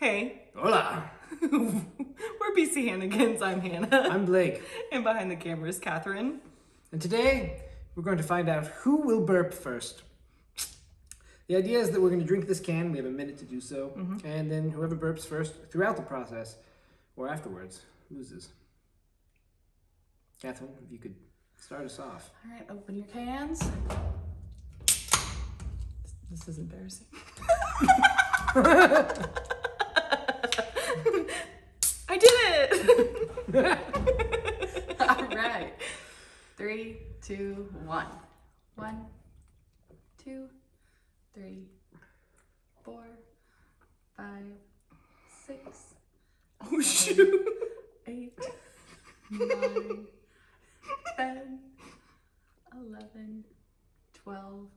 Hey. Hola. We're BC Hannigans. I'm Hannah. I'm Blake. And behind the camera is Catherine. And today, we're going to find out who will burp first. The idea is that we're going to drink this can. We have a minute to do so. And then whoever burps first throughout the process, or afterwards, loses. Catherine, if you could start us off. All right, open your cans. This is embarrassing. I did it! All right. 3, 2, 1. 1, 2, 3, 4, 5, 6. Oh, 7, shoot. 8, 9, 10, 11, 12,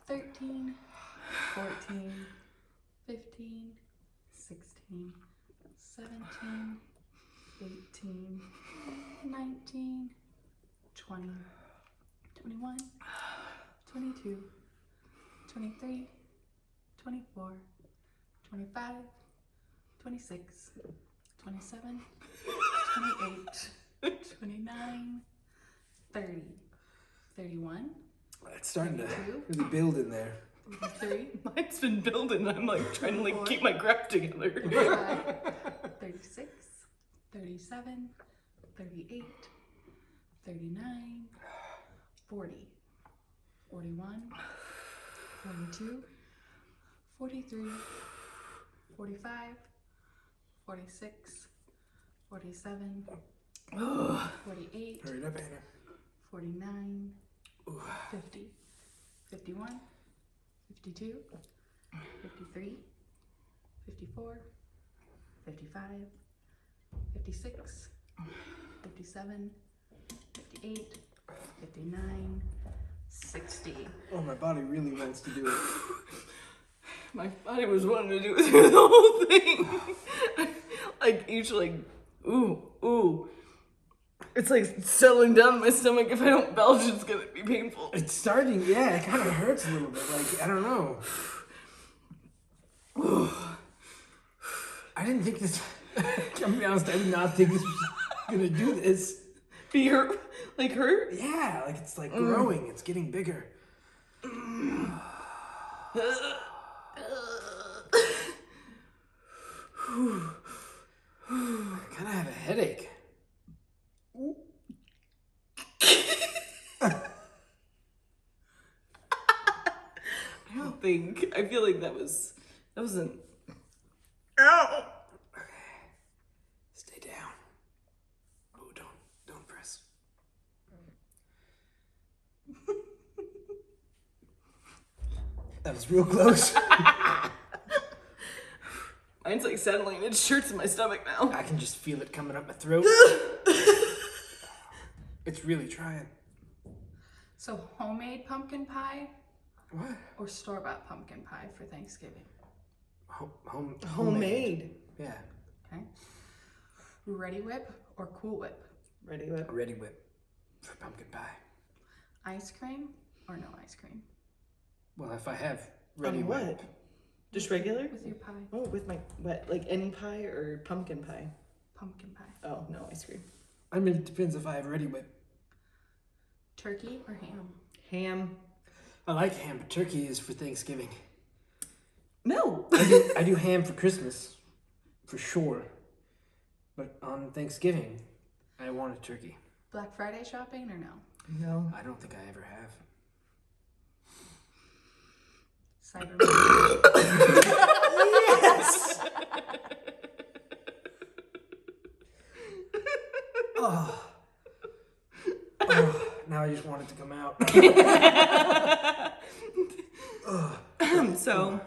13, 14, 15, 16, 17, 18, 19, 20, 21, 22, 23, 24, 25, 26, 27, 28, 29, 30, 31. It's starting to 32. really build in there. 33. Mine's been building. I'm like trying to keep my graph together. 36, 37, 38, 39, 40, 41, 42, 43, 45, 46, 47, 48, Hurry up, Anna. 49, 50, 51, 52, 53, 54, 55, 56, 57, 58, 59, 60. Oh, my body really wants to do it. My body was wanting to do it through the whole thing. Like each ooh. It's like settling down in my stomach. If I don't belch, it's gonna be painful. It's starting, yeah, it kind of hurts a little bit. Like, I don't know. I didn't think this, I'm gonna be honest, I did not think this was gonna do this. Be hurt? Like hurt? Yeah, like it's like growing, it's getting bigger. I kind of have a headache. I feel like that wasn't. Ow! Okay. Stay down. Oh, don't press. That was real close. Mine's like settling. It hurts in my stomach now. I can just feel it coming up my throat. It's really trying. So homemade pumpkin pie What? or store-bought pumpkin pie for Thanksgiving? Homemade. Yeah. Okay. Ready Whip or Cool Whip? Ready Whip. Ready Whip for pumpkin pie. Ice cream or no ice cream? Well, if I have Ready What? Whip. Just regular? With your pie. Oh, with my what? Like any pie or pumpkin pie? Pumpkin pie. Oh, no ice cream. I mean, it depends if I have Ready Whip. Turkey or ham? Ham. I like ham, but turkey is for Thanksgiving. No. I do ham for Christmas, for sure. But on Thanksgiving, I want a turkey. Black Friday shopping or no? No. I don't think I ever have. Cyber Monday. Yes! Oh. Now I just want it to come out. So,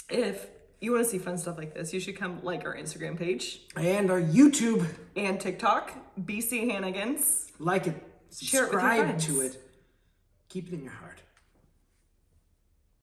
if you want to see fun stuff like this, you should come like our Instagram page And our YouTube. and TikTok, BC Hannigans. Like it. Share it with your Subscribe friends. to it. Keep it in your heart.